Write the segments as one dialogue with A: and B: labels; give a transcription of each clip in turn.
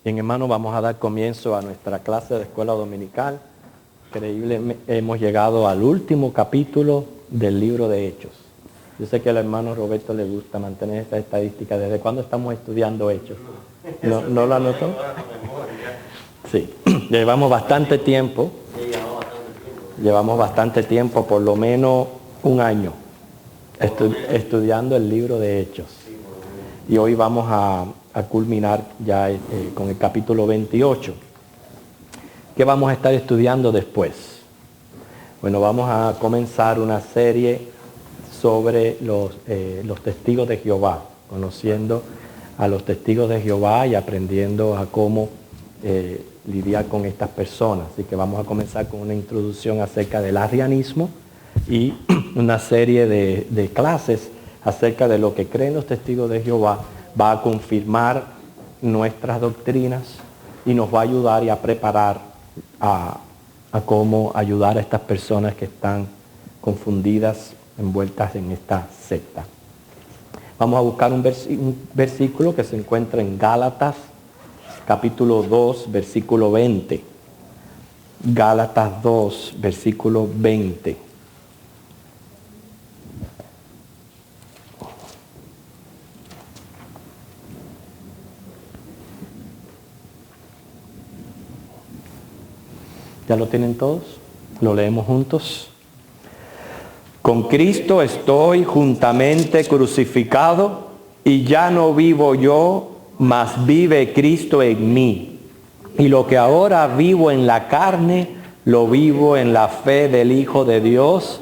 A: Bien, hermanos, vamos a dar comienzo a nuestra clase de escuela dominical. Increíblemente, hemos llegado al último capítulo del libro de Hechos. Yo sé que al hermano Roberto le gusta mantener esta estadística. ¿Desde cuándo estamos estudiando Hechos? ¿No lo anotó? Sí, llevamos bastante tiempo. Llevamos bastante tiempo, por lo menos un año, estudiando el libro de Hechos. Y hoy vamos a culminar ya con el capítulo 28. ¿Qué vamos a estar estudiando después? Bueno, vamos a comenzar una serie sobre los testigos de Jehová, conociendo a los testigos de Jehová y aprendiendo a cómo lidiar con estas personas. Así que vamos a comenzar con una introducción acerca del arrianismo y una serie de clases acerca de lo que creen los testigos de Jehová. Va a confirmar nuestras doctrinas y nos va a ayudar y a preparar a cómo ayudar a estas personas que están confundidas, envueltas en esta secta. Vamos a buscar un versículo que se encuentra en Gálatas, capítulo 2, versículo 20. Gálatas 2, versículo 20. ¿Ya lo tienen todos? ¿Lo leemos juntos? Con Cristo estoy juntamente crucificado, y ya no vivo yo, mas vive Cristo en mí. Y lo que ahora vivo en la carne, lo vivo en la fe del Hijo de Dios,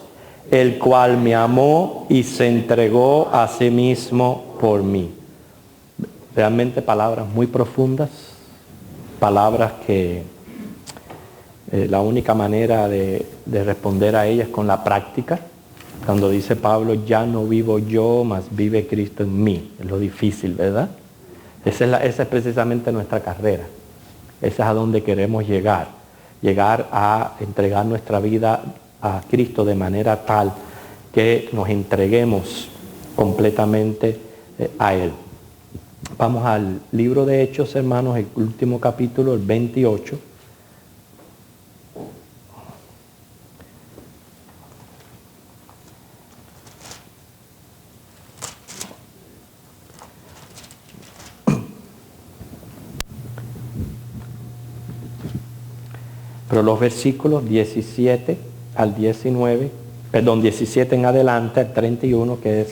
A: el cual me amó y se entregó a sí mismo por mí. Realmente palabras muy profundas, palabras que la única manera de responder a ellas es con la práctica. Cuando dice Pablo, ya no vivo yo, mas vive Cristo en mí. Es lo difícil, ¿verdad? Esa es precisamente nuestra carrera. Esa es a donde queremos llegar. Llegar a entregar nuestra vida a Cristo de manera tal que nos entreguemos completamente a Él. Vamos al libro de Hechos, hermanos, el último capítulo, el 28. Pero los versículos 17 al 19, perdón, 17 en adelante, al 31, que es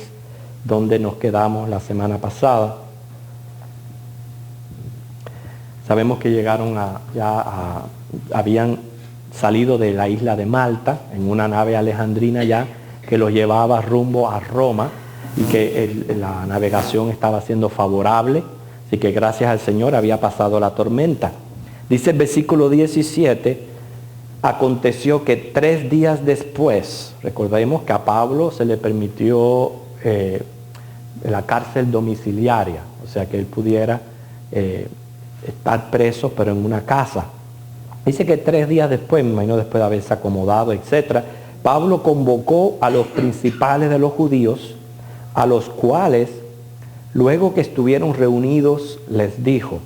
A: donde nos quedamos la semana pasada. Sabemos que llegaron habían salido de la isla de Malta en una nave alejandrina ya que los llevaba rumbo a Roma y que la navegación estaba siendo favorable, así que gracias al Señor había pasado la tormenta. Dice el versículo 17, aconteció que 3 días después, recordemos que a Pablo se le permitió la cárcel domiciliaria, o sea que él pudiera estar preso pero en una casa. Dice que 3 días después, me imagino después de haberse acomodado, etc., Pablo convocó a los principales de los judíos, a los cuales, luego que estuvieron reunidos, les dijo,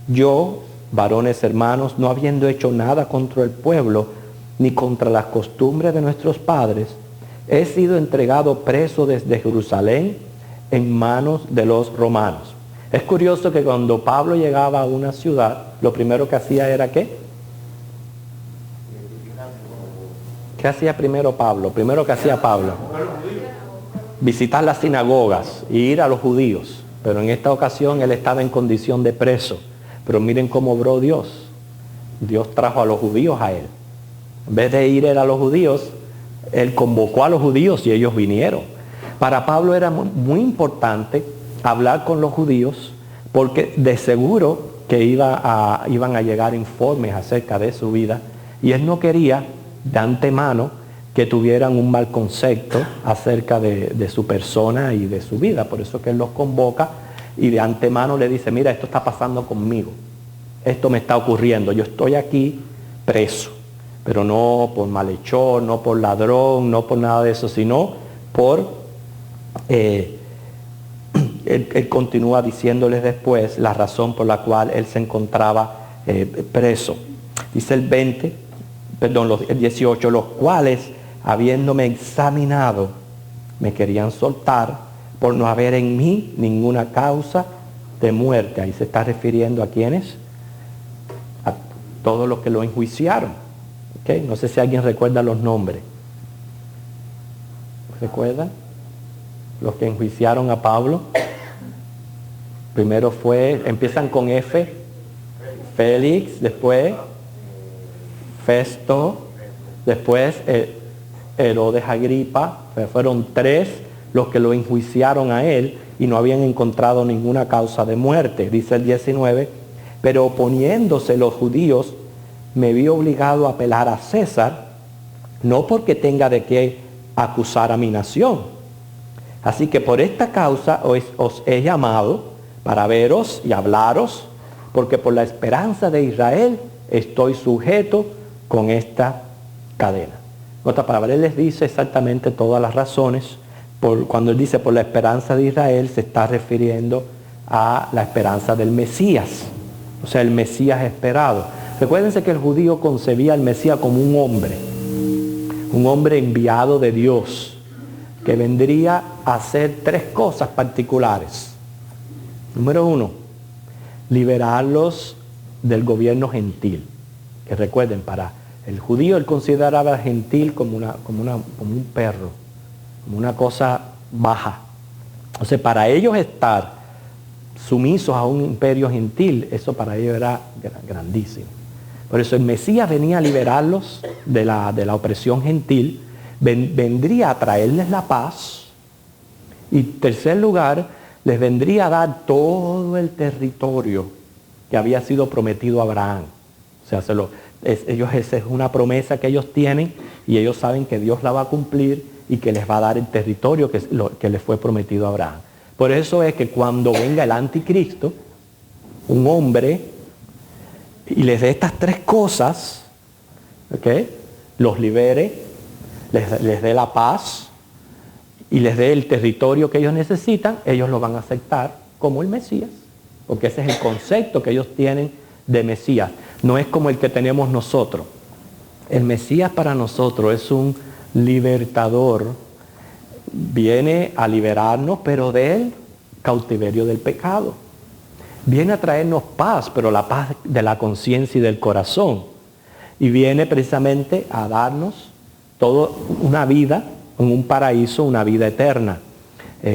A: yo, varones hermanos, no habiendo hecho nada contra el pueblo, ni contra las costumbres de nuestros padres, he sido entregado preso desde Jerusalén en manos de los romanos. Es curioso que cuando Pablo llegaba a una ciudad, lo primero que hacía era ¿qué? ¿Qué hacía primero Pablo? Primero que hacía Pablo, visitar las sinagogas y ir a los judíos. Pero en esta ocasión él estaba en condición de preso. Pero miren cómo obró Dios. Dios trajo a los judíos a él. En vez de ir a los judíos, él convocó a los judíos y ellos vinieron. Para Pablo era muy importante hablar con los judíos porque de seguro que iban a llegar informes acerca de su vida y él no quería de antemano que tuvieran un mal concepto acerca de su persona y de su vida. Por eso que él los convoca y de antemano le dice, mira, esto está pasando conmigo, esto me está ocurriendo, yo estoy aquí preso, pero no por malhechor, no por ladrón, no por nada de eso, sino por
B: él continúa diciéndoles después la razón por la cual él se encontraba preso. Dice el 18, los cuales, habiéndome examinado, me querían soltar por no haber en mí ninguna causa de muerte. Ahí se está refiriendo a quiénes, a todos los que lo enjuiciaron. ¿Okay? No sé si alguien recuerda los nombres. ¿Recuerdan? Los que enjuiciaron a Pablo. Primero empiezan con F, Félix, después Festo, después Herodes Agripa. Fueron 3 los que lo enjuiciaron a él y no habían encontrado ninguna causa de muerte. Dice el 19, pero oponiéndose los judíos, me vi obligado a apelar a César, no porque tenga de qué acusar a mi nación. Así que por esta causa os he llamado para veros y hablaros, porque por la esperanza de Israel estoy sujeto con esta cadena. En otras palabras, él les dice exactamente todas las razones. Cuando él dice por la esperanza de Israel, se está refiriendo a la esperanza del Mesías, o sea, el Mesías esperado. Recuérdense que el judío concebía al Mesías como un hombre enviado de Dios, que vendría a hacer 3 cosas particulares. Número 1, liberarlos del gobierno gentil. Que recuerden, para el judío él consideraba al gentil como un perro, como una cosa baja. O sea, para ellos estar sumisos a un imperio gentil, eso para ellos era grandísimo. Por eso el Mesías venía a liberarlos de la opresión gentil, vendría a traerles la paz, y en tercer lugar, les vendría a dar todo el territorio que había sido prometido a Abraham. O sea, esa es una promesa que ellos tienen, y ellos saben que Dios la va a cumplir y que les va a dar el territorio que les fue prometido a Abraham. Por eso es que cuando venga el anticristo, un hombre, y les dé estas 3 cosas, ¿okay?, los libere, les dé la paz y les dé el territorio que ellos necesitan, ellos lo van a aceptar como el Mesías, porque ese es el concepto que ellos tienen de Mesías. No es como el que tenemos nosotros. El Mesías para nosotros es un libertador, viene a liberarnos, pero del cautiverio del pecado. Viene a traernos paz, pero la paz de la conciencia y del corazón. Y viene precisamente a darnos toda una vida en un paraíso, una vida eterna.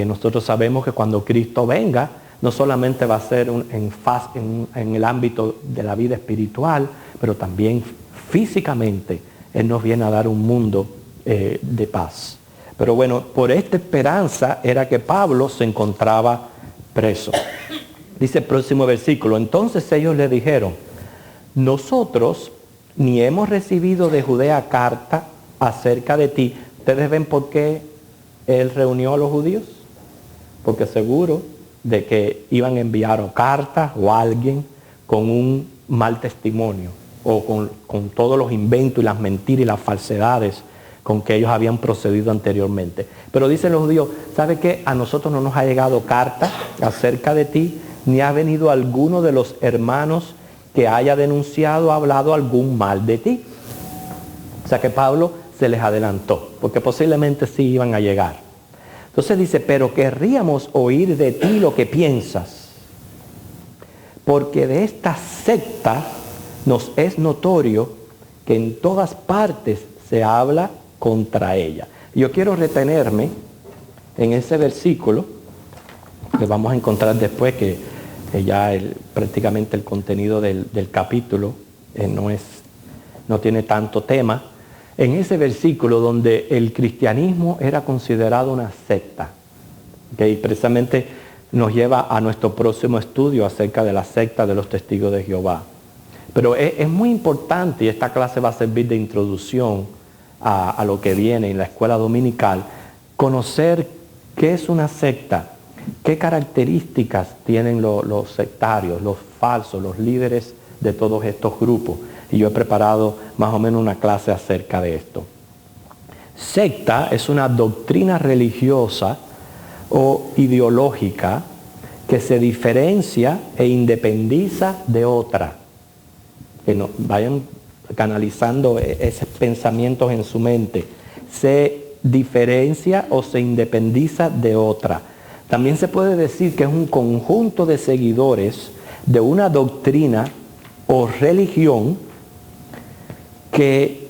B: Nosotros sabemos que cuando Cristo venga, no solamente va a ser en el ámbito de la vida espiritual, pero también físicamente Él nos viene a dar un mundo de paz. Pero bueno, por esta esperanza era que Pablo se encontraba preso. Dice el próximo versículo, entonces ellos le dijeron, nosotros ni hemos recibido de Judea carta acerca de ti. ¿Ustedes ven por qué él reunió a los judíos? Porque seguro de que iban a enviar cartas o alguien con un mal testimonio, o con todos los inventos y las mentiras y las falsedades con que ellos habían procedido anteriormente. Pero dicen los judíos, ¿sabe qué? A nosotros no nos ha llegado carta acerca de ti, ni ha venido alguno de los hermanos que haya denunciado o hablado algún mal de ti. O sea que Pablo se les adelantó, porque posiblemente sí iban a llegar. Entonces dice, pero querríamos oír de ti lo que piensas, porque de esta secta nos es notorio que en todas partes se habla contra ella. Yo quiero retenerme en ese versículo, que vamos a encontrar después, que ya prácticamente el contenido del capítulo no tiene tanto tema. En ese versículo donde el cristianismo era considerado una secta, que precisamente nos lleva a nuestro próximo estudio acerca de la secta de los testigos de Jehová. Pero es muy importante, y esta clase va a servir de introducción a lo que viene en la escuela dominical, conocer qué es una secta, qué características tienen los sectarios, los falsos, los líderes de todos estos grupos. Y yo he preparado más o menos una clase acerca de esto. Secta es una doctrina religiosa o ideológica que se diferencia e independiza de otra. Que no, vayan canalizando esos pensamientos en su mente. Se diferencia o se independiza de otra. También se puede decir que es un conjunto de seguidores de una doctrina o religión que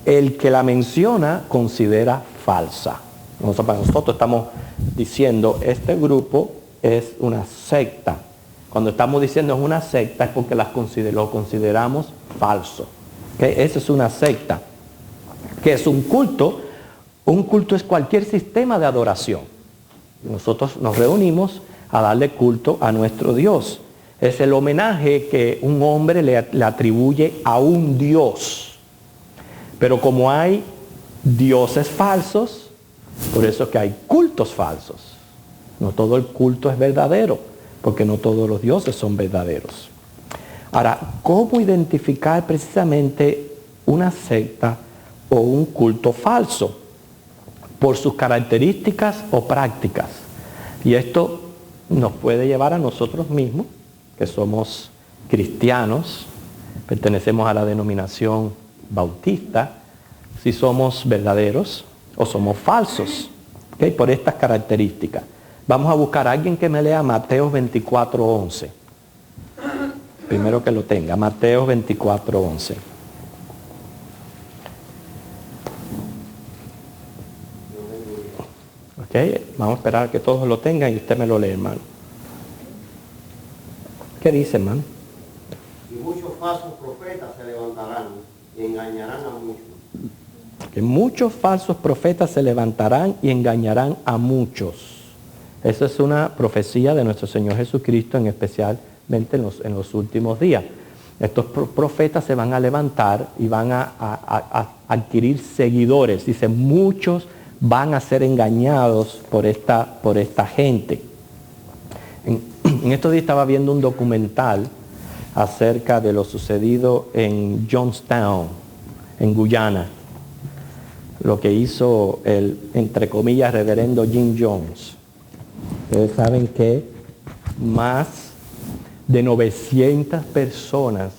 B: el que la menciona considera falsa. Nosotros estamos diciendo, este grupo es una secta. Cuando estamos diciendo es una secta es porque lo consideramos falso. ¿Okay? Eso es una secta. ¿Qué es un culto? Un culto es cualquier sistema de adoración. Nosotros nos reunimos a darle culto a nuestro Dios. Es el homenaje que un hombre le atribuye a un Dios. Pero como hay dioses falsos, por eso es que hay cultos falsos. No todo el culto es verdadero, porque no todos los dioses son verdaderos. Ahora, ¿cómo identificar precisamente una secta o un culto falso? Por sus características o prácticas. Y esto nos puede llevar a nosotros mismos, que somos cristianos, pertenecemos a la denominación bautista, si somos verdaderos o somos falsos, ¿okay? Por estas características. Vamos a buscar a alguien que me lea Mateo 24:11. Primero que lo tenga, Mateo 24:11. Okay, vamos a esperar a que todos lo tengan y usted me lo lee, hermano. ¿Qué dice, hermano?
C: Y muchos falsos profetas se levantarán y engañarán a muchos.
B: Que muchos falsos profetas se levantarán y engañarán a muchos. Esa es una profecía de nuestro Señor Jesucristo, especialmente en los últimos días. Estos profetas se van a levantar y van a adquirir seguidores. Dice, muchos van a ser engañados por esta gente. En estos días estaba viendo un documental acerca de lo sucedido en Johnstown, en Guyana. Lo que hizo el, entre comillas, reverendo Jim Jones. Ustedes saben que más de 900 personas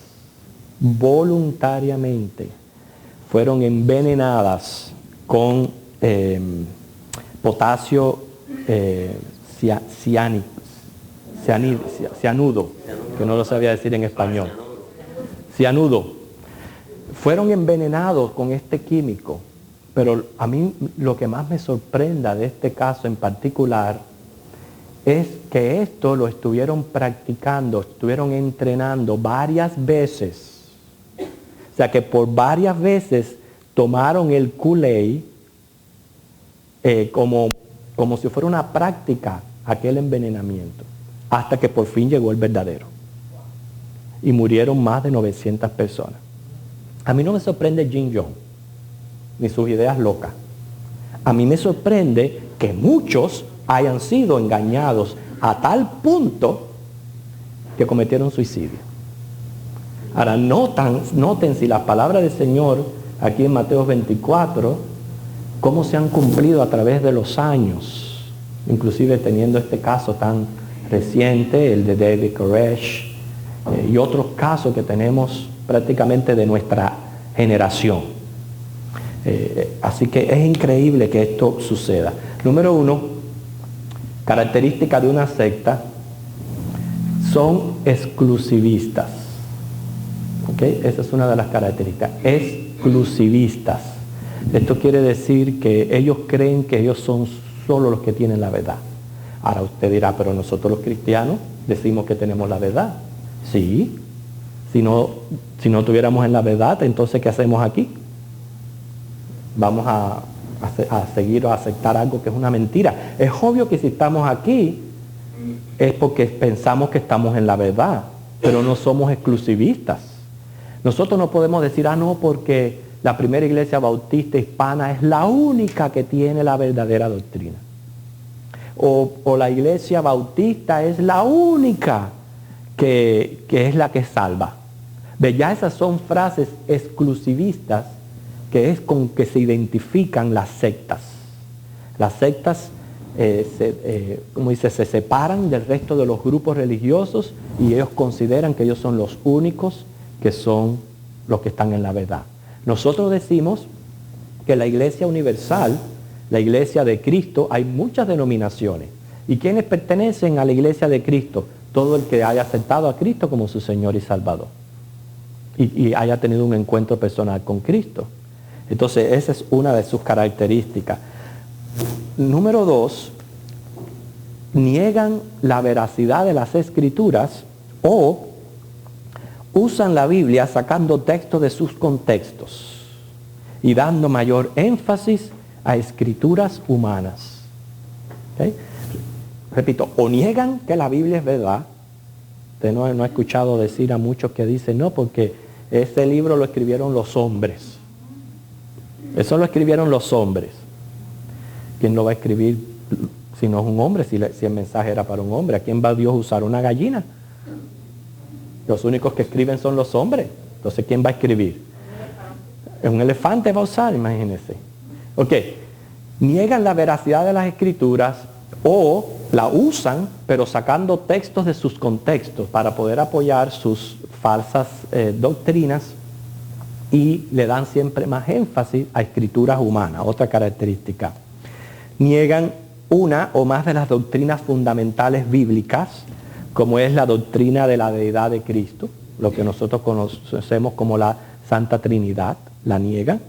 B: voluntariamente fueron envenenadas con potasio cianudo, que no lo sabía decir en español. Cianudo. Fueron envenenados con este químico. Pero a mí lo que más me sorprende de este caso en particular es que esto lo estuvieron practicando, estuvieron entrenando varias veces. O sea que por varias veces tomaron el Kool-Aid como si fuera una práctica, aquel envenenamiento, hasta que por fin llegó el verdadero. Y murieron más de 900 personas. A mí no me sorprende Jim Jones, ni sus ideas locas. A mí me sorprende que muchos hayan sido engañados a tal punto que cometieron suicidio. Ahora noten si las palabras del Señor aquí en Mateo 24, cómo se han cumplido a través de los años, inclusive teniendo este caso tan reciente, el de David Koresh, y otros casos que tenemos prácticamente de nuestra generación. Así que es increíble que esto suceda. Número 1, característica de una secta, son exclusivistas. ¿Okay? Esa es una de las características, exclusivistas. Esto quiere decir que ellos creen que ellos son solo los que tienen la verdad. Ahora usted dirá, pero nosotros los cristianos decimos que tenemos la verdad. Sí, si no tuviéramos en la verdad, entonces ¿qué hacemos aquí? Vamos a seguir o a aceptar algo que es una mentira. Es obvio que si estamos aquí es porque pensamos que estamos en la verdad, pero no somos exclusivistas. Nosotros no podemos decir, no, porque la primera iglesia bautista hispana es la única que tiene la verdadera doctrina. O la iglesia bautista es la única que es la que salva. Ya esas son frases exclusivistas que es con que se identifican las sectas. Las sectas como dice, se separan del resto de los grupos religiosos y ellos consideran que ellos son los únicos que son los que están en la verdad. Nosotros decimos que la Iglesia Universal, la Iglesia de Cristo, hay muchas denominaciones. ¿Y quiénes pertenecen a la Iglesia de Cristo? Todo el que haya aceptado a Cristo como su Señor y Salvador. Y haya tenido un encuentro personal con Cristo. Entonces, esa es una de sus características. Número 2, niegan la veracidad de las Escrituras o usan la Biblia sacando textos de sus contextos y dando mayor énfasis a escrituras humanas. ¿Okay? Repito, o niegan que la Biblia es verdad. Usted no ha escuchado decir a muchos que dicen, no, porque este libro lo escribieron los hombres. Eso lo escribieron los hombres. ¿Quién lo va a escribir si no es un hombre? Si el mensaje era para un hombre, ¿a quién va Dios a usar? ¿Una gallina? Los únicos que escriben son los hombres. Entonces, ¿quién va a escribir? Un elefante va a usar, imagínense. Ok, niegan la veracidad de las Escrituras o la usan, pero sacando textos de sus contextos para poder apoyar sus falsas doctrinas, y le dan siempre más énfasis a escrituras humanas. Otra característica. Niegan una o más de las doctrinas fundamentales bíblicas, como es la doctrina de la deidad de Cristo, lo que nosotros conocemos como la Santa Trinidad, la niegan.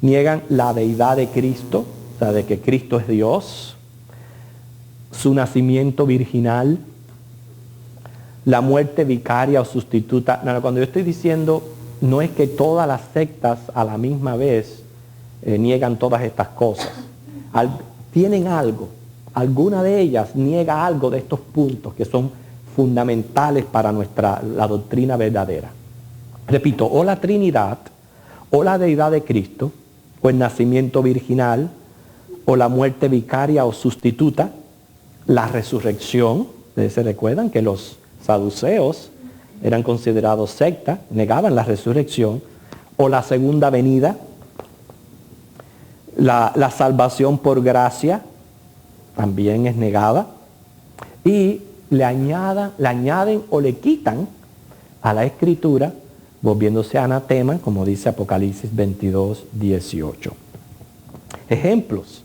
B: Niegan la deidad de Cristo, o sea, de que Cristo es Dios, su nacimiento virginal, la muerte vicaria o sustituta. No, cuando yo estoy diciendo, no es que todas las sectas a la misma vez niegan todas estas cosas. Tienen algo, alguna de ellas niega algo de estos puntos que son fundamentales para la doctrina verdadera. Repito, o la Trinidad, o la deidad de Cristo, o el nacimiento virginal, o la muerte vicaria o sustituta, la resurrección. ¿Se recuerdan que los saduceos eran considerados secta, negaban la resurrección, o la segunda venida, la salvación por gracia, también es negada, y le añaden o le quitan a la Escritura, volviéndose anatema, como dice Apocalipsis 22, 18. Ejemplos.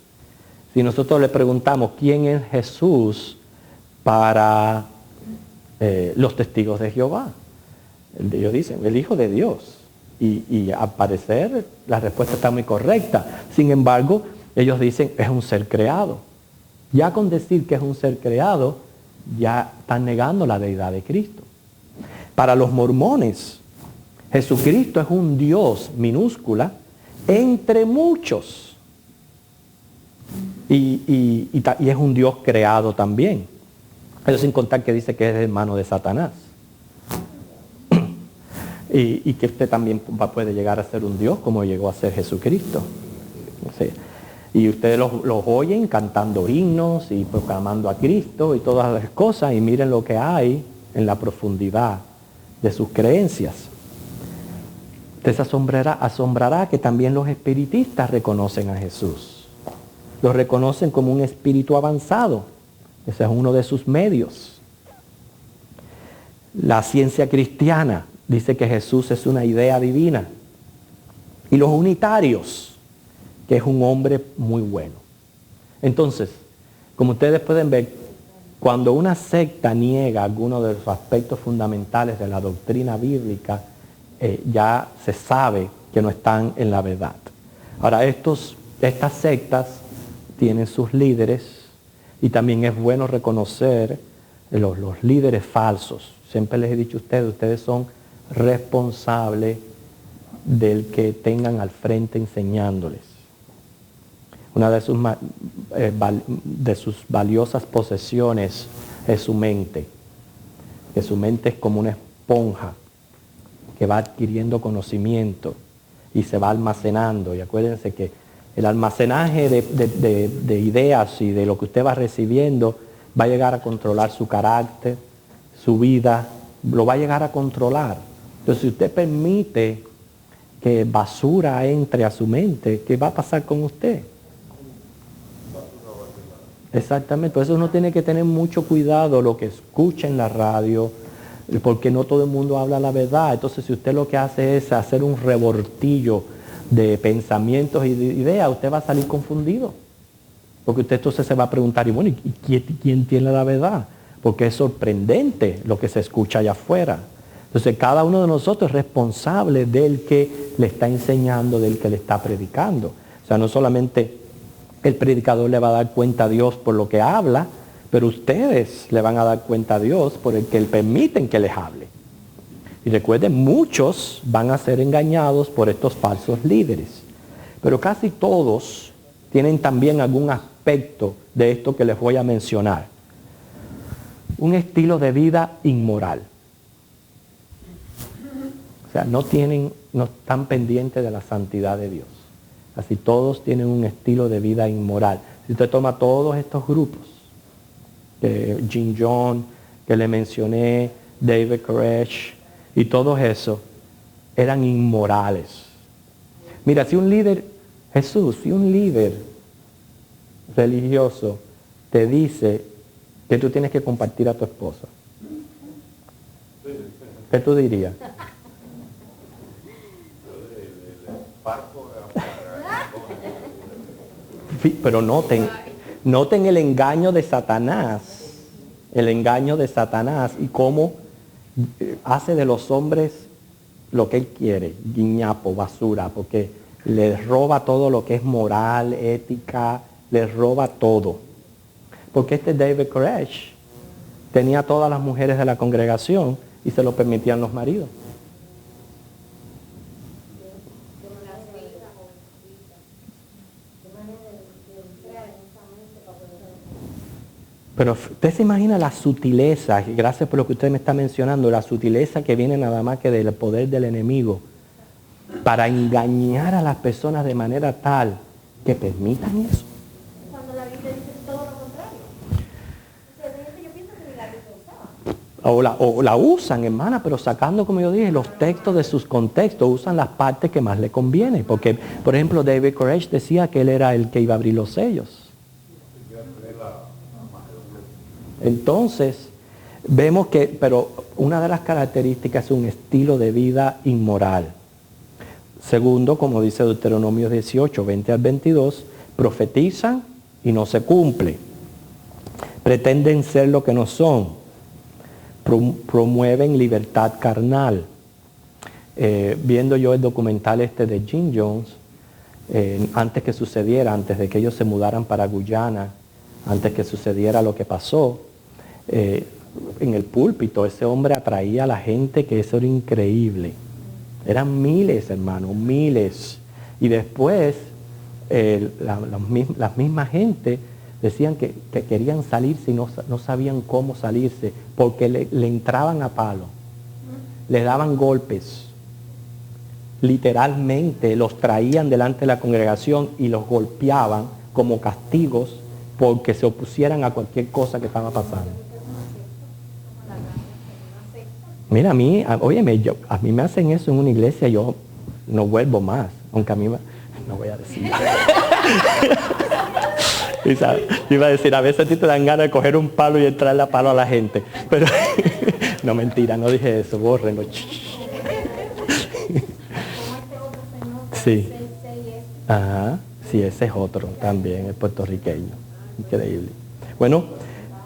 B: Si nosotros le preguntamos quién es Jesús para los testigos de Jehová, ellos dicen, el Hijo de Dios. Y al parecer la respuesta está muy correcta. Sin embargo, ellos dicen, es un ser creado. Ya con decir que es un ser creado, ya están negando la deidad de Cristo. Para los mormones, Jesucristo es un Dios minúscula entre muchos. Y es un Dios creado también. Eso sin contar que dice que es hermano de Satanás. Y que usted también puede llegar a ser un Dios como llegó a ser Jesucristo. Sí. Y ustedes los oyen cantando himnos y proclamando a Cristo y todas las cosas, y miren lo que hay en la profundidad de sus creencias. Te asombrará que también los espiritistas reconocen a Jesús. Lo reconocen como un espíritu avanzado. Ese es uno de sus medios. La ciencia cristiana dice que Jesús es una idea divina. Y los unitarios, que es un hombre muy bueno. Entonces, como ustedes pueden ver, cuando una secta niega algunos de los aspectos fundamentales de la doctrina bíblica, ya se sabe que no están en la verdad. Ahora, estas sectas tienen sus líderes, y también es bueno reconocer los líderes falsos. Siempre les he dicho a ustedes son responsables del que tengan al frente enseñándoles. Una de sus valiosas posesiones es su mente. Que su mente es como una esponja que va adquiriendo conocimiento y se va almacenando. Y acuérdense que el almacenaje de ideas y de lo que usted va recibiendo va a llegar a controlar su carácter, su vida, lo va a llegar a controlar. Entonces, si usted permite que basura entre a su mente, ¿qué va a pasar con usted? Exactamente, por eso uno tiene que tener mucho cuidado lo que escucha en la radio, porque no todo el mundo habla la verdad. Entonces, si usted lo que hace es hacer un revoltillo de pensamientos y de ideas, usted va a salir confundido. Porque usted entonces se va a preguntar, y bueno, ¿y quién tiene la verdad? Porque es sorprendente lo que se escucha allá afuera. Entonces, cada uno de nosotros es responsable del que le está enseñando, del que le está predicando. O sea, no solamente el predicador le va a dar cuenta a Dios por lo que habla, pero ustedes le van a dar cuenta a Dios por el que permiten que les hable. Y recuerden, muchos van a ser engañados por estos falsos líderes. Pero casi todos tienen también algún aspecto de esto que les voy a mencionar. Un estilo de vida inmoral. O sea, no están pendientes de la santidad de Dios. Casi todos tienen un estilo de vida inmoral. Si usted toma todos estos grupos, Jim Jones, que le mencioné, David Koresh, y todos esos, eran inmorales. Mira, si un líder religioso te dice que tú tienes que compartir a tu esposa, ¿qué tú dirías? Pero noten el engaño de Satanás, y cómo hace de los hombres lo que él quiere, guiñapo, basura, porque les roba todo lo que es moral, ética, les roba todo. Porque este David Koresh tenía todas las mujeres de la congregación y se lo permitían los maridos. Pero usted se imagina la sutileza, gracias por lo que usted me está mencionando, la sutileza que viene nada más que del poder del enemigo para engañar a las personas de manera tal que permitan eso.
D: Cuando la Biblia dice todo lo contrario. Yo pienso que la Biblia usaba.
B: O la usan, hermana, pero sacando, como yo dije, los textos de sus contextos, usan las partes que más le conviene. Porque, por ejemplo, David Koresh decía que él era el que iba a abrir los sellos. Entonces, vemos pero una de las características es un estilo de vida inmoral. Segundo, como dice Deuteronomio 18, 20 al 22, profetizan y no se cumple. Pretenden ser lo que no son. Promueven libertad carnal. Viendo yo el documental de Jim Jones, antes de que ellos se mudaran para Guyana, antes que sucediera lo que pasó, en el púlpito ese hombre atraía a la gente, que eso era increíble. Eran miles, hermanos, miles. Y después las mismas gente decían que querían salirse y no sabían cómo salirse, porque le entraban a palo, le daban golpes. Literalmente los traían delante de la congregación y los golpeaban como castigos porque se opusieran a cualquier cosa que estaba pasando. Mira, a mí me hacen eso en una iglesia, yo no vuelvo más, aunque a mí no voy a decir. Iba a decir, a veces a ti te dan ganas de coger un palo y entrarle a palo a la gente, pero no, mentira, no dije eso, bórrenlo. Sí. Ajá, sí, ese es otro también, el puertorriqueño. Increíble. Bueno,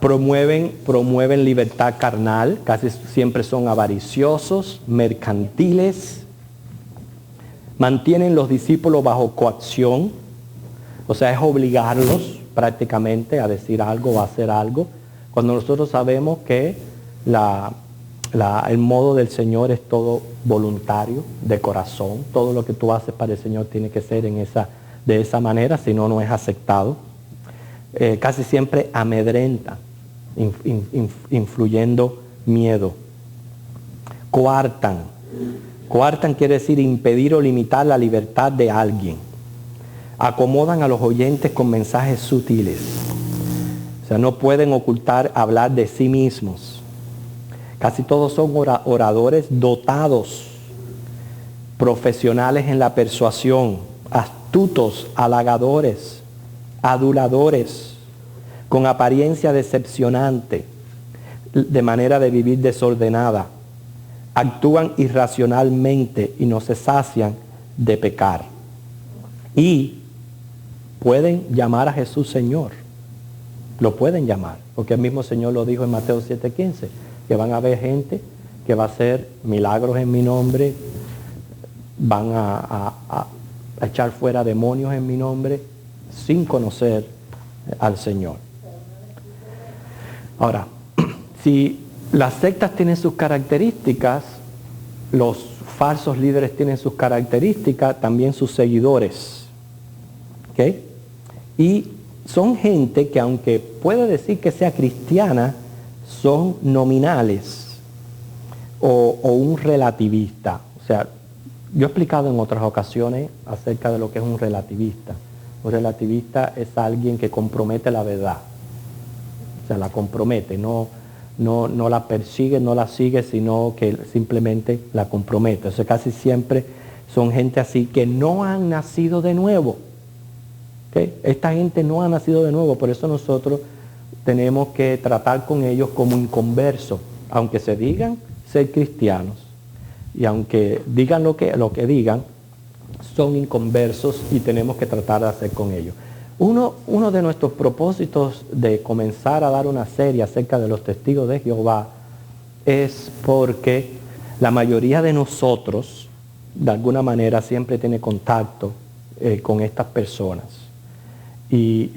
B: promueven libertad carnal, casi siempre son avariciosos, mercantiles, mantienen los discípulos bajo coacción, o sea, es obligarlos prácticamente a decir algo o a hacer algo, cuando nosotros sabemos que el modo del Señor es todo voluntario, de corazón. Todo lo que tú haces para el Señor tiene que ser de esa manera, si no, no es aceptado. Casi siempre amedrenta, influyendo miedo. Coartan quiere decir impedir o limitar la libertad de alguien. Acomodan a los oyentes con mensajes sutiles. O sea, no pueden hablar de sí mismos. Casi todos son oradores dotados, profesionales en la persuasión, astutos, halagadores, aduladores, con apariencia decepcionante, de manera de vivir desordenada. Actúan irracionalmente y no se sacian de pecar. Y pueden llamar a Jesús Señor. Lo pueden llamar, porque el mismo Señor lo dijo en Mateo 7:15, que van a haber gente que va a hacer milagros en mi nombre, van a echar fuera demonios en mi nombre, sin conocer al Señor. Ahora, si las sectas tienen sus características, los falsos líderes tienen sus características, también sus seguidores. ¿Ok? Y son gente que, aunque puede decir que sea cristiana, son nominales o un relativista. O sea, yo he explicado en otras ocasiones acerca de lo que es un relativista. Un relativista es alguien que compromete la verdad. O sea, la compromete, no la persigue, no la sigue, sino que simplemente la compromete. O sea, casi siempre son gente así que no han nacido de nuevo. ¿Okay? Esta gente no ha nacido de nuevo, por eso nosotros tenemos que tratar con ellos como inconversos, aunque se digan ser cristianos y aunque digan lo que digan, son inconversos y tenemos que tratar de hacer con ellos. Uno de nuestros propósitos de comenzar a dar una serie acerca de los testigos de Jehová es porque la mayoría de nosotros, de alguna manera, siempre tiene contacto con estas personas. Y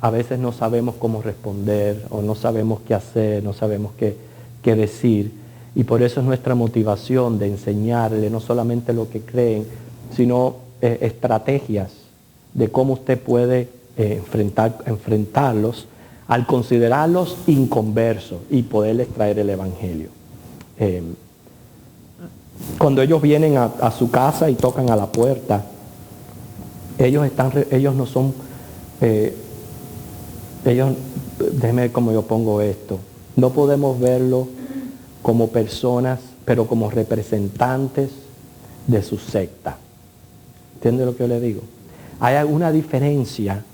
B: a veces no sabemos cómo responder o no sabemos qué hacer, no sabemos qué decir. Y por eso es nuestra motivación de enseñarle no solamente lo que creen, sino estrategias de cómo usted puede enfrentarlos al considerarlos inconversos y poderles traer el Evangelio. Cuando ellos vienen a su casa y tocan a la puerta, ellos no son... déjeme ver cómo yo pongo esto. No podemos verlo como personas, pero como representantes de su secta. ¿Entiende lo que yo le digo? Hay alguna diferencia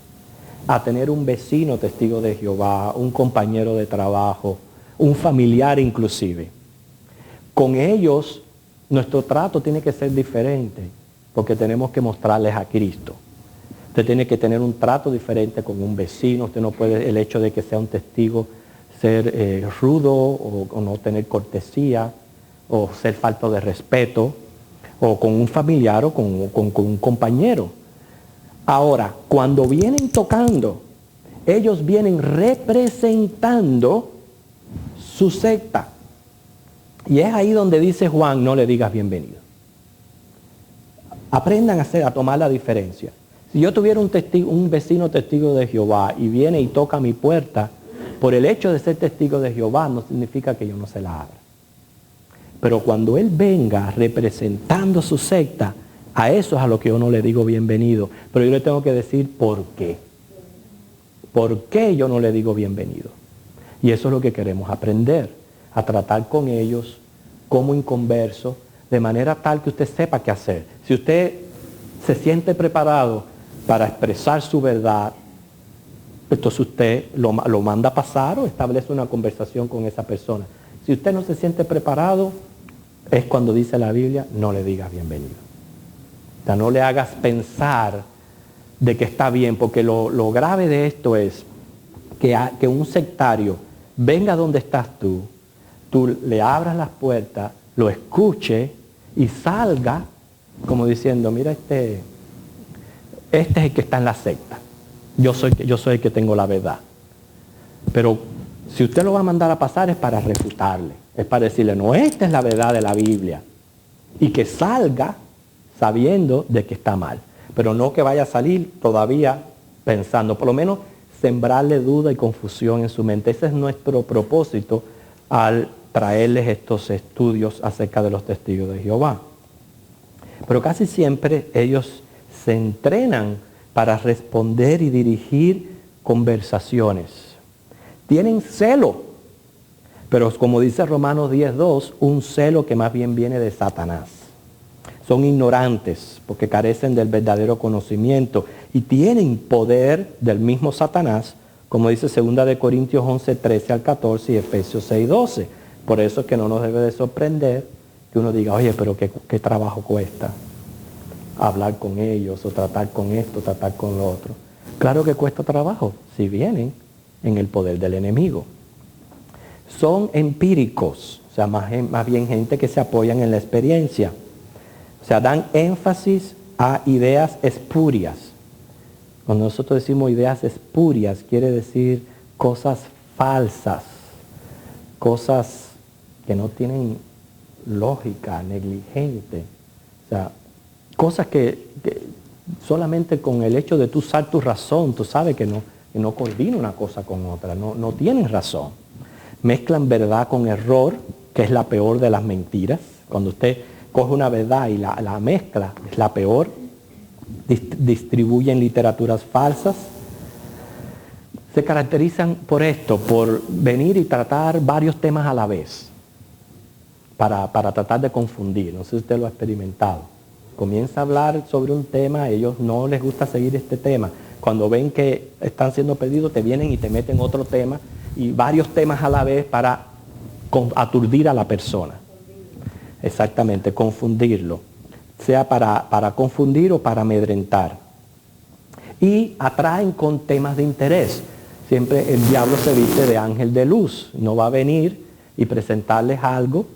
B: a tener un vecino testigo de Jehová, un compañero de trabajo, un familiar inclusive. Con ellos, nuestro trato tiene que ser diferente, porque tenemos que mostrarles a Cristo. Usted tiene que tener un trato diferente con un vecino. Usted no puede, el hecho de que sea un testigo, ser rudo o no tener cortesía o ser falto de respeto, o con un familiar o con un compañero. Ahora, cuando vienen tocando, ellos vienen representando su secta. Y es ahí donde dice Juan, no le digas bienvenido. Aprendan a tomar la diferencia. Si yo tuviera un vecino testigo de Jehová y viene y toca mi puerta, por el hecho de ser testigo de Jehová no significa que yo no se la abra. Pero cuando él venga representando su secta, a eso es a lo que yo no le digo bienvenido. Pero yo le tengo que decir por qué. ¿Por qué yo no le digo bienvenido? Y eso es lo que queremos aprender, a tratar con ellos como inconversos, de manera tal que usted sepa qué hacer. Si usted se siente preparado para expresar su verdad, entonces usted lo manda a pasar o establece una conversación con esa persona. Si usted no se siente preparado, es cuando dice la Biblia, no le digas bienvenido. O sea, no le hagas pensar de que está bien, porque lo grave de esto es que un sectario venga donde estás tú le abras las puertas, lo escuche y salga como diciendo, mira, este es el que está en la secta. Yo soy el que tengo la verdad. Pero si usted lo va a mandar a pasar es para refutarle, es para decirle, no, esta es la verdad de la Biblia. Y que salga sabiendo de que está mal. Pero no que vaya a salir todavía pensando, por lo menos sembrarle duda y confusión en su mente. Ese es nuestro propósito al traerles estos estudios acerca de los testigos de Jehová. Pero casi siempre ellos se entrenan para responder y dirigir conversaciones. Tienen celo, pero como dice Romanos 10:2, un celo que más bien viene de Satanás. Son ignorantes porque carecen del verdadero conocimiento y tienen poder del mismo Satanás como dice 2 de Corintios 11, 13 al 14 y Efesios 6, 12. Por eso es que no nos debe de sorprender que uno diga, oye, pero ¿qué trabajo cuesta hablar con ellos o tratar con esto, tratar con lo otro? Claro que cuesta trabajo si vienen en el poder del enemigo. Son empíricos, o sea, más bien gente que se apoyan en la experiencia. O sea, dan énfasis a ideas espurias. Cuando nosotros decimos ideas espurias, quiere decir cosas falsas, cosas que no tienen lógica, negligente. O sea, cosas que solamente con el hecho de tú usar tu razón, tú sabes que no coordina una cosa con otra, no tienen razón. Mezclan verdad con error, que es la peor de las mentiras. Cuando usted coge una verdad y la mezcla, es la peor. Distribuyen literaturas falsas. Se caracterizan por esto, por venir y tratar varios temas a la vez, para tratar de confundir. No sé si usted lo ha experimentado. Comienza a hablar sobre un tema, a ellos no les gusta seguir este tema. Cuando ven que están siendo perdidos, te vienen y te meten otro tema, y varios temas a la vez para aturdir a la persona. Exactamente, confundirlo. Sea para confundir o para amedrentar. Y atraen con temas de interés. Siempre el diablo se viste de ángel de luz. No va a venir y presentarles algo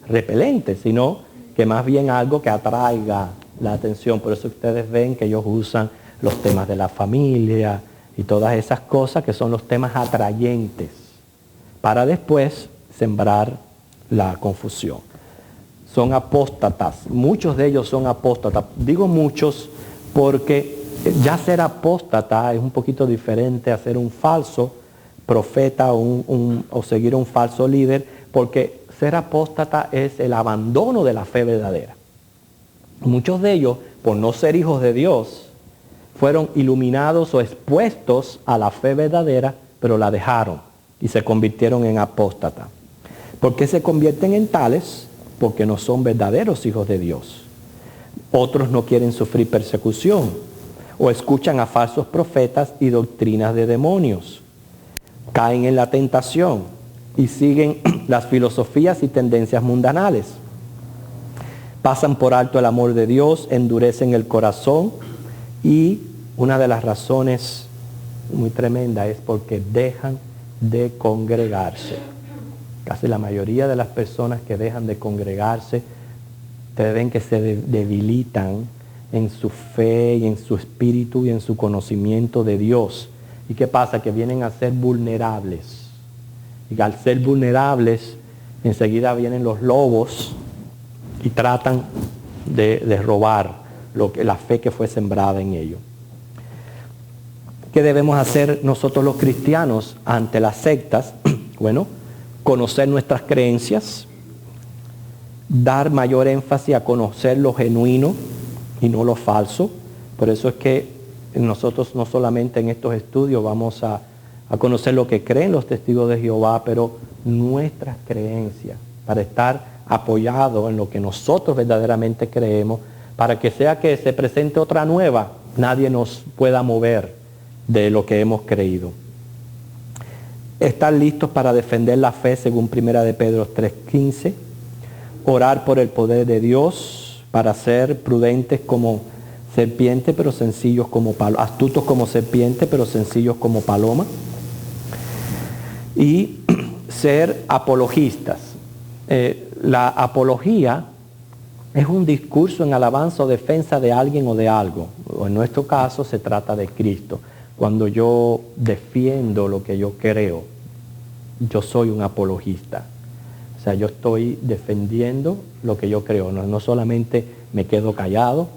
B: repelente, sino que más bien algo que atraiga la atención. Por eso ustedes ven que ellos usan los temas de la familia y todas esas cosas que son los temas atrayentes, para después sembrar la confusión. Son apóstatas, muchos de ellos son apóstatas. Digo muchos porque ya ser apóstata es un poquito diferente a ser un falso profeta o seguir a un falso líder, porque ser apóstata es el abandono de la fe verdadera. Muchos de ellos, por no ser hijos de Dios, fueron iluminados o expuestos a la fe verdadera, pero la dejaron y se convirtieron en apóstata. ¿Por qué se convierten en tales? Porque no son verdaderos hijos de Dios. Otros no quieren sufrir persecución o escuchan a falsos profetas y doctrinas de demonios. Caen en la tentación y siguen las filosofías y tendencias mundanales. Pasan por alto el amor de Dios, endurecen el corazón, y una de las razones muy tremenda es porque dejan de congregarse. Casi la mayoría de las personas que dejan de congregarse, ustedes ven que se debilitan en su fe y en su espíritu y en su conocimiento de Dios. ¿Y qué pasa? Que vienen a ser vulnerables. Y al ser vulnerables, enseguida vienen los lobos y tratan de robar la fe que fue sembrada en ellos. ¿Qué debemos hacer nosotros los cristianos ante las sectas? Bueno, conocer nuestras creencias, dar mayor énfasis a conocer lo genuino y no lo falso. Por eso es que nosotros no solamente en estos estudios vamos a conocer lo que creen los testigos de Jehová, pero nuestras creencias, para estar apoyados en lo que nosotros verdaderamente creemos, para que sea que se presente otra nueva, nadie nos pueda mover de lo que hemos creído. Estar listos para defender la fe según 1 de Pedro 3:15. Orar por el poder de Dios para ser prudentes como serpiente, pero sencillos como paloma. Astutos como serpiente, pero sencillos como paloma. Y ser apologistas. La apología es un discurso en alabanza o defensa de alguien o de algo. O en nuestro caso se trata de Cristo. Cuando yo defiendo lo que yo creo, yo soy un apologista. O sea, yo estoy defendiendo lo que yo creo. No solamente me quedo callado,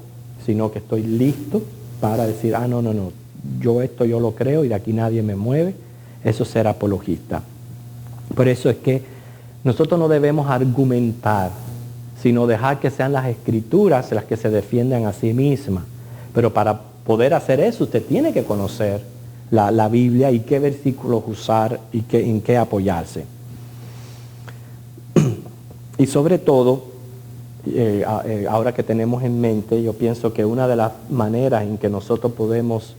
B: sino que estoy listo para decir, no, esto yo lo creo y de aquí nadie me mueve. Eso es ser apologista. Por eso es que nosotros no debemos argumentar, sino dejar que sean las Escrituras las que se defiendan a sí mismas. Pero para poder hacer eso, usted tiene que conocer la Biblia y qué versículos usar y en qué apoyarse. Y sobre todo, ahora que tenemos en mente, yo pienso que una de las maneras en que nosotros podemos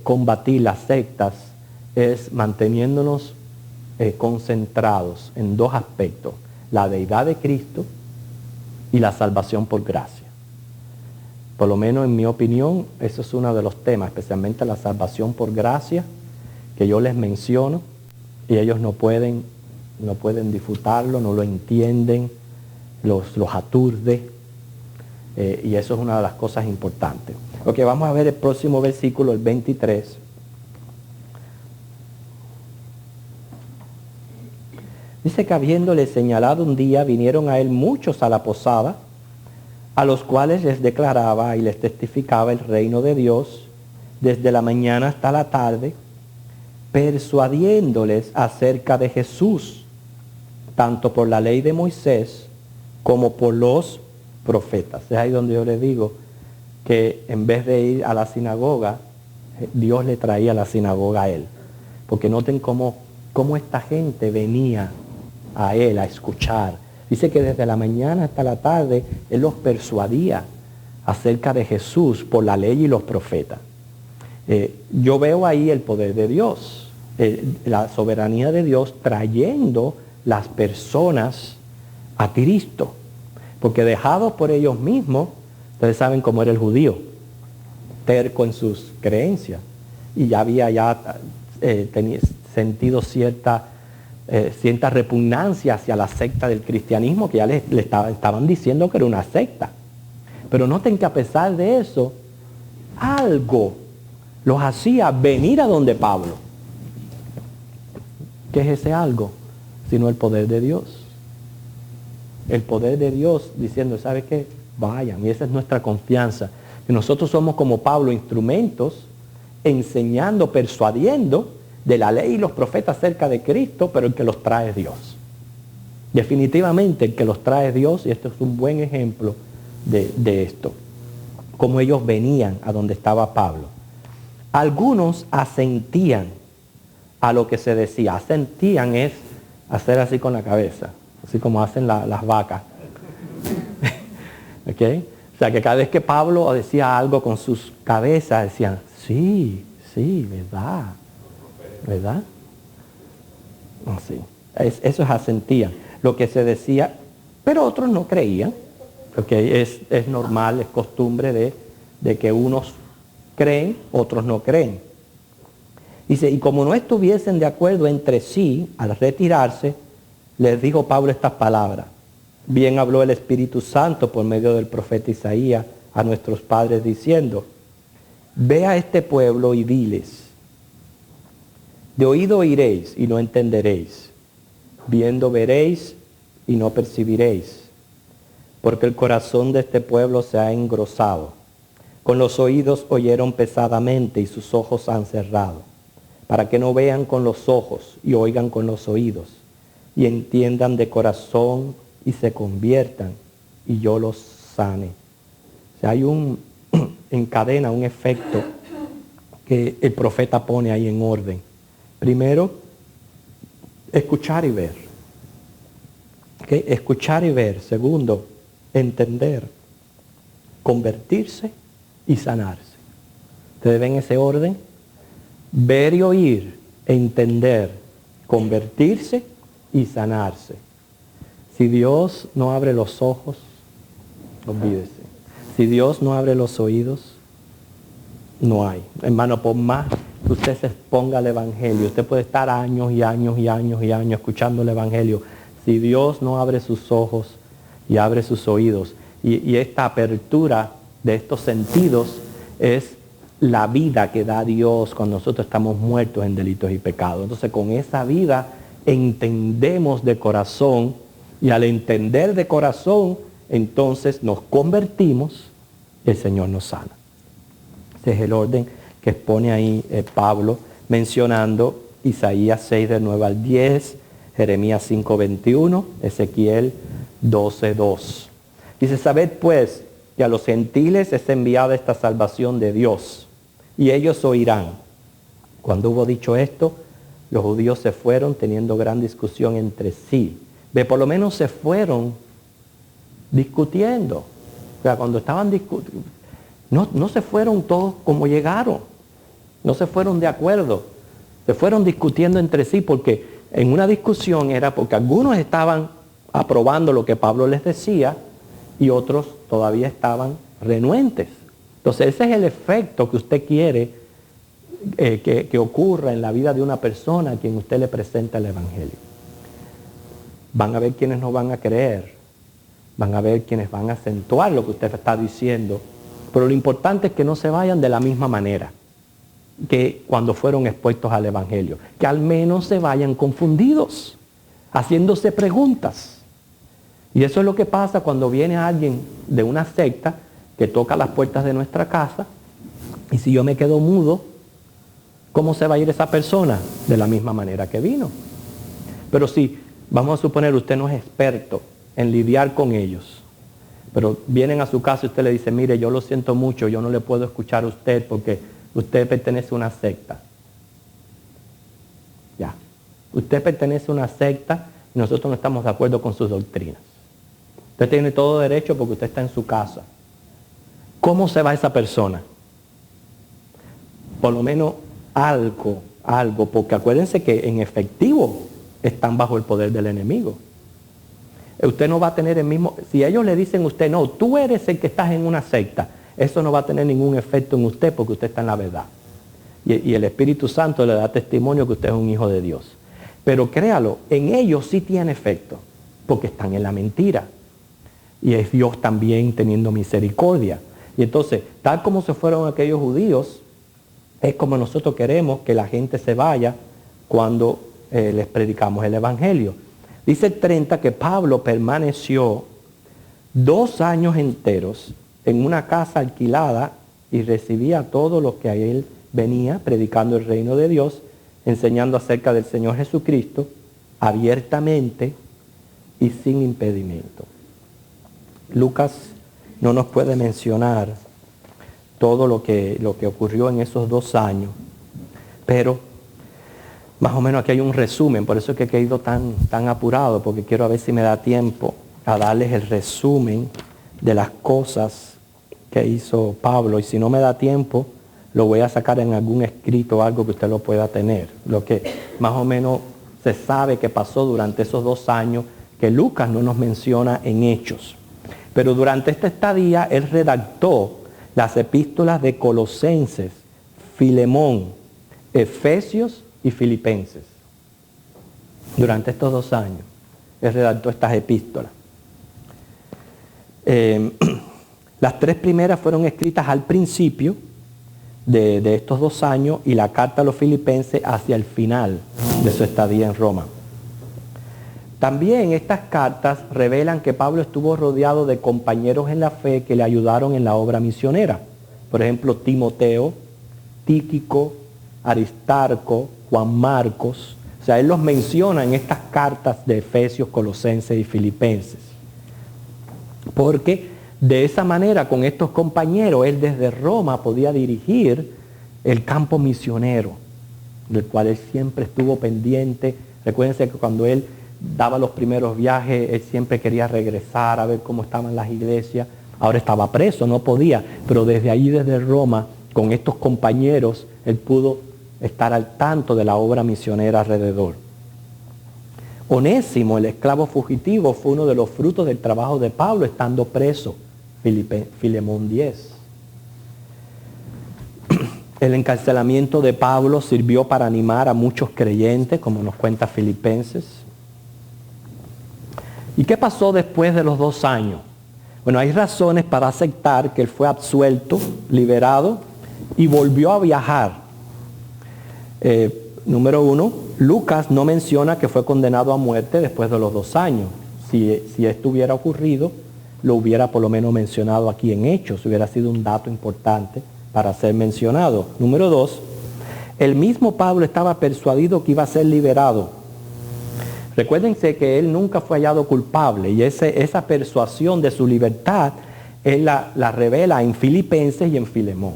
B: combatir las sectas es manteniéndonos concentrados en dos aspectos: la deidad de Cristo y la salvación por gracia. Por lo menos en mi opinión, eso es uno de los temas, especialmente la salvación por gracia, que yo les menciono y ellos no pueden disfrutarlo, no lo entienden, los aturde, y eso es una de las cosas importantes. Ok, vamos a ver el próximo versículo, el 23. Dice que habiéndole señalado un día, vinieron a él muchos a la posada, a los cuales les declaraba y les testificaba el reino de Dios desde la mañana hasta la tarde, persuadiéndoles acerca de Jesús, tanto por la ley de Moisés como por los profetas. Es ahí donde yo les digo que en vez de ir a la sinagoga, Dios le traía a la sinagoga a él. Porque noten cómo esta gente venía a él a escuchar. Dice que desde la mañana hasta la tarde él los persuadía acerca de Jesús por la ley y los profetas. Yo veo ahí el poder de Dios, la soberanía de Dios trayendo las personas a Cristo. Porque dejados por ellos mismos, ustedes saben cómo era el judío, terco en sus creencias, y ya había sentido cierta repugnancia hacia la secta del cristianismo, que ya le estaban diciendo que era una secta. Pero noten que a pesar de eso, algo los hacía venir a donde Pablo. ¿Qué es ese algo? Sino el poder de Dios. El poder de Dios diciendo, ¿sabe qué? Vayan. Y esa es nuestra confianza. Que nosotros somos como Pablo, instrumentos, enseñando, persuadiendo de la ley y los profetas acerca de Cristo, pero el que los trae es Dios. Definitivamente el que los trae es Dios, y esto es un buen ejemplo de esto. Como ellos venían a donde estaba Pablo. Algunos asentían a lo que se decía. Asentían es hacer así con la cabeza, así como hacen las vacas. ¿Okay? O sea, que cada vez que Pablo decía algo con sus cabezas, decían, sí, verdad. ¿Verdad? Así. Eso es asentían. Lo que se decía, pero otros no creían. Okay, es normal, es costumbre de que unos creen, otros no creen. Dice, y como no estuviesen de acuerdo entre sí, al retirarse, les dijo Pablo estas palabras. Bien habló el Espíritu Santo por medio del profeta Isaías a nuestros padres diciendo, ve a este pueblo y diles, de oído oiréis y no entenderéis, viendo veréis y no percibiréis, porque el corazón de este pueblo se ha engrosado. Con los oídos oyeron pesadamente y sus ojos han cerrado, para que no vean con los ojos y oigan con los oídos, y entiendan de corazón y se conviertan, y yo los sane. O sea, hay encadena un efecto que el profeta pone ahí en orden. Primero, escuchar y ver. ¿Okay? Escuchar y ver. Segundo, entender, convertirse y sanarse. ¿Ustedes ven ese orden? Ver y oír, entender, convertirse y sanarse. Si Dios no abre los ojos, olvídese. Si Dios no abre los oídos, no hay. Hermano, por más que usted se exponga al Evangelio, usted puede estar años y años y años y años escuchando el Evangelio. Si Dios no abre sus ojos y abre sus oídos, y esta apertura de estos sentidos es la vida que da Dios cuando nosotros estamos muertos en delitos y pecados. Entonces, con esa vida entendemos de corazón, y al entender de corazón, entonces nos convertimos y el Señor nos sana. Ese es el orden que expone ahí Pablo, mencionando Isaías 6, del 9 al 10, Jeremías 5, 21, Ezequiel 12, 2. Dice, sabed pues que a los gentiles es enviada esta salvación de Dios, y ellos oirán. Cuando hubo dicho esto, los judíos se fueron teniendo gran discusión entre sí. Por lo menos se fueron discutiendo. O sea, cuando estaban discutiendo, no se fueron todos como llegaron. No se fueron de acuerdo. Se fueron discutiendo entre sí porque en una discusión era porque algunos estaban aprobando lo que Pablo les decía y otros todavía estaban renuentes. Entonces ese es el efecto que usted quiere que ocurra en la vida de una persona a quien usted le presenta el Evangelio. Van a ver quienes no van a creer, van a ver quienes van a acentuar lo que usted está diciendo, pero lo importante es que no se vayan de la misma manera que cuando fueron expuestos al Evangelio, que al menos se vayan confundidos, haciéndose preguntas. Y eso es lo que pasa cuando viene alguien de una secta que toca las puertas de nuestra casa, y si yo me quedo mudo, ¿cómo se va a ir esa persona? De la misma manera que vino. Pero si, vamos a suponer, usted no es experto en lidiar con ellos, pero vienen a su casa y usted le dice, mire, yo lo siento mucho, yo no le puedo escuchar a usted porque usted pertenece a una secta. Ya. Usted pertenece a una secta y nosotros no estamos de acuerdo con sus doctrinas. Usted tiene todo derecho porque usted está en su casa. ¿Cómo se va esa persona? Por lo menos algo, porque acuérdense que en efectivo están bajo el poder del enemigo. Usted no va a tener el mismo, si ellos le dicen a usted, no, tú eres el que estás en una secta, eso no va a tener ningún efecto en usted porque usted está en la verdad. Y el Espíritu Santo le da testimonio que usted es un hijo de Dios. Pero créalo, en ellos sí tiene efecto, porque están en la mentira. Y es Dios también teniendo misericordia. Y entonces, tal como se fueron aquellos judíos, es como nosotros queremos que la gente se vaya cuando les predicamos el Evangelio. Dice el 30 que Pablo permaneció 2 años enteros en una casa alquilada y recibía a todos los que a él venía predicando el reino de Dios, enseñando acerca del Señor Jesucristo abiertamente y sin impedimento. Lucas no nos puede mencionar todo lo que ocurrió en esos 2 años, pero más o menos aquí hay un resumen, por eso es que he quedado tan apurado, porque quiero a ver si me da tiempo a darles el resumen de las cosas que hizo Pablo, y si no me da tiempo, lo voy a sacar en algún escrito, algo que usted lo pueda tener, lo que más o menos se sabe que pasó durante esos 2 años, que Lucas no nos menciona en Hechos. Pero durante esta estadía, él redactó las epístolas de Colosenses, Filemón, Efesios y Filipenses. Durante estos 2 años, él redactó estas epístolas. Las 3 primeras fueron escritas al principio de estos 2 años y la carta a los filipenses hacia el final de su estadía en Roma. También estas cartas revelan que Pablo estuvo rodeado de compañeros en la fe que le ayudaron en la obra misionera. Por ejemplo, Timoteo, Tíquico, Aristarco, Juan Marcos. O sea, él los menciona en estas cartas de Efesios, Colosenses y Filipenses. Porque de esa manera, con estos compañeros, él desde Roma podía dirigir el campo misionero, del cual él siempre estuvo pendiente. Recuérdense que cuando él daba los primeros viajes, él siempre quería regresar a ver cómo estaban las iglesias. Ahora estaba preso, no podía, pero desde allí, desde Roma, con estos compañeros, él pudo estar al tanto de la obra misionera alrededor. Onésimo, el esclavo fugitivo, fue uno de los frutos del trabajo de Pablo estando preso. Filemón 10. El encarcelamiento de Pablo sirvió para animar a muchos creyentes, como nos cuenta Filipenses. ¿Y qué pasó después de los 2 años? Bueno, hay razones para aceptar que él fue absuelto, liberado y volvió a viajar. Número 1, Lucas no menciona que fue condenado a muerte después de los 2 años. Si esto hubiera ocurrido, lo hubiera por lo menos mencionado aquí en Hechos, hubiera sido un dato importante para ser mencionado. Número 2, el mismo Pablo estaba persuadido que iba a ser liberado. Recuérdense que él nunca fue hallado culpable y esa persuasión de su libertad, él la revela en Filipenses y en Filemón.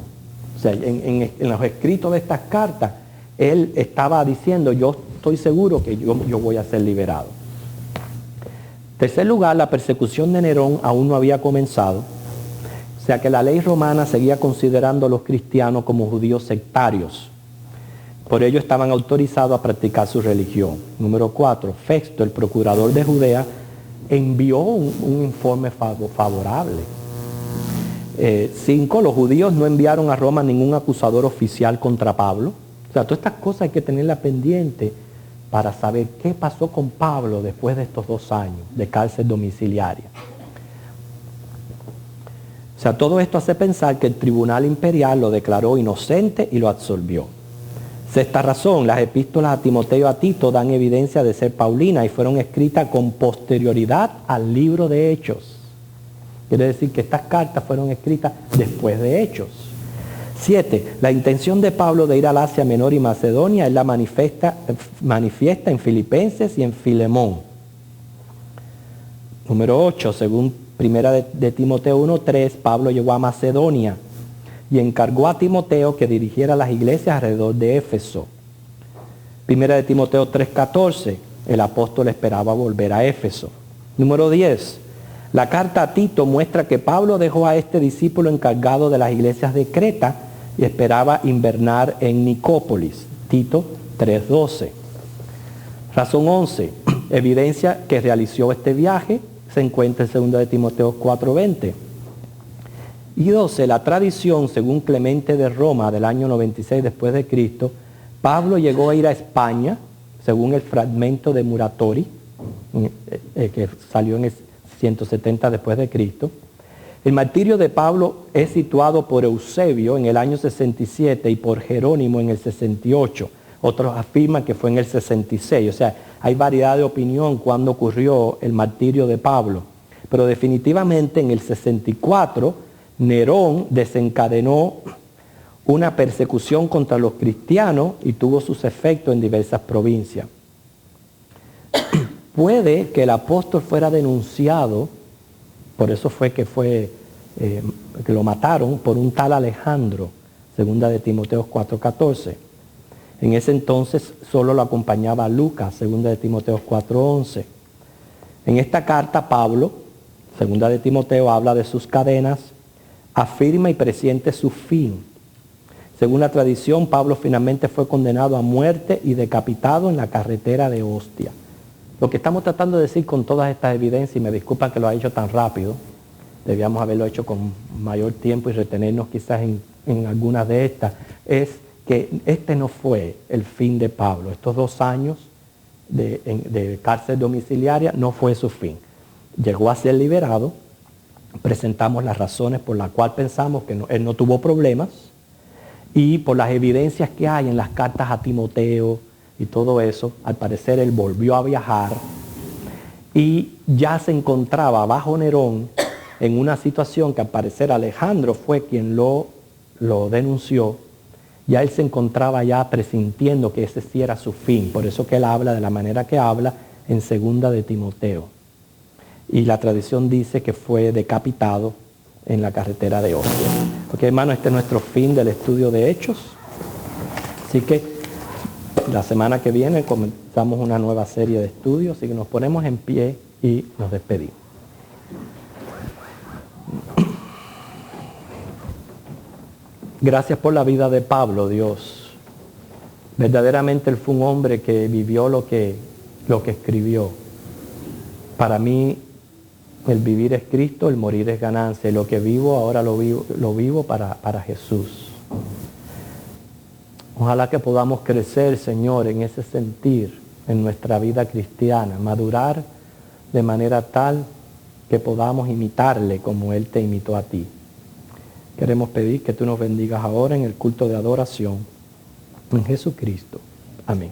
B: O sea, en los escritos de estas cartas, él estaba diciendo, yo estoy seguro que yo voy a ser liberado. En tercer lugar, la persecución de Nerón aún no había comenzado. O sea que la ley romana seguía considerando a los cristianos como judíos sectarios. Por ello estaban autorizados a practicar su religión. Número 4, Festo, el procurador de Judea, envió un informe favorable. 5, los judíos no enviaron a Roma ningún acusador oficial contra Pablo. O sea, todas estas cosas hay que tenerlas pendientes para saber qué pasó con Pablo después de estos 2 años de cárcel domiciliaria. O sea, todo esto hace pensar que el tribunal imperial lo declaró inocente y lo absolvió. 6ª razón, las epístolas a Timoteo y a Tito dan evidencia de ser paulinas y fueron escritas con posterioridad al libro de Hechos. Quiere decir que estas cartas fueron escritas después de Hechos. 7, la intención de Pablo de ir al Asia Menor y Macedonia es la manifiesta en Filipenses y en Filemón. Número 8, según Primera de Timoteo 1:3, Pablo llegó a Macedonia y encargó a Timoteo que dirigiera las iglesias alrededor de Éfeso. Primera de Timoteo 3:14, el apóstol esperaba volver a Éfeso. Número 10, la carta a Tito muestra que Pablo dejó a este discípulo encargado de las iglesias de Creta y esperaba invernar en Nicópolis. Tito 3:12. Razón 11, evidencia que realizó este viaje se encuentra en 2 de Timoteo 4:20. Y 12, la tradición, según Clemente de Roma, del año 96 después de Cristo, Pablo llegó a ir a España, según el fragmento de Muratori, que salió en el 170 después de Cristo. El martirio de Pablo es situado por Eusebio en el año 67 y por Jerónimo en el 68. Otros afirman que fue en el 66. O sea, hay variedad de opinión cuando ocurrió el martirio de Pablo. Pero definitivamente en el 64, Nerón desencadenó una persecución contra los cristianos y tuvo sus efectos en diversas provincias. Puede que el apóstol fuera denunciado, por eso fue que lo mataron por un tal Alejandro, 2 de Timoteo 4:14. En ese entonces solo lo acompañaba Lucas, 2 de Timoteo 4:11. En esta carta Pablo, 2 de Timoteo, habla de sus cadenas, afirma y presiente su fin. Según la tradición, Pablo finalmente fue condenado a muerte y decapitado en la carretera de Ostia. Lo que estamos tratando de decir con todas estas evidencias, y me disculpan que lo haya hecho tan rápido, debíamos haberlo hecho con mayor tiempo y retenernos quizás en algunas de estas, es que este no fue el fin de Pablo. Estos 2 años de cárcel domiciliaria no fue su fin. Llegó a ser liberado, presentamos las razones por las cuales pensamos que él no tuvo problemas, y por las evidencias que hay en las cartas a Timoteo y todo eso, al parecer él volvió a viajar y ya se encontraba bajo Nerón en una situación que al parecer Alejandro fue quien lo denunció. Ya él se encontraba ya presintiendo que ese sí era su fin. Por eso que él habla de la manera que habla en 2 de Timoteo. Y la tradición dice que fue decapitado en la carretera de Ostia. Porque hermano, este es nuestro fin del estudio de Hechos. Así que la semana que viene comenzamos una nueva serie de estudios. Así que nos ponemos en pie y nos despedimos. Gracias por la vida de Pablo, Dios. Verdaderamente él fue un hombre que vivió lo que escribió. Para mí, el vivir es Cristo, el morir es ganancia. Y lo que vivo, ahora lo vivo para Jesús. Ojalá que podamos crecer, Señor, en ese sentir en nuestra vida cristiana. Madurar de manera tal que podamos imitarle como Él te imitó a ti. Queremos pedir que tú nos bendigas ahora en el culto de adoración en Jesucristo. Amén.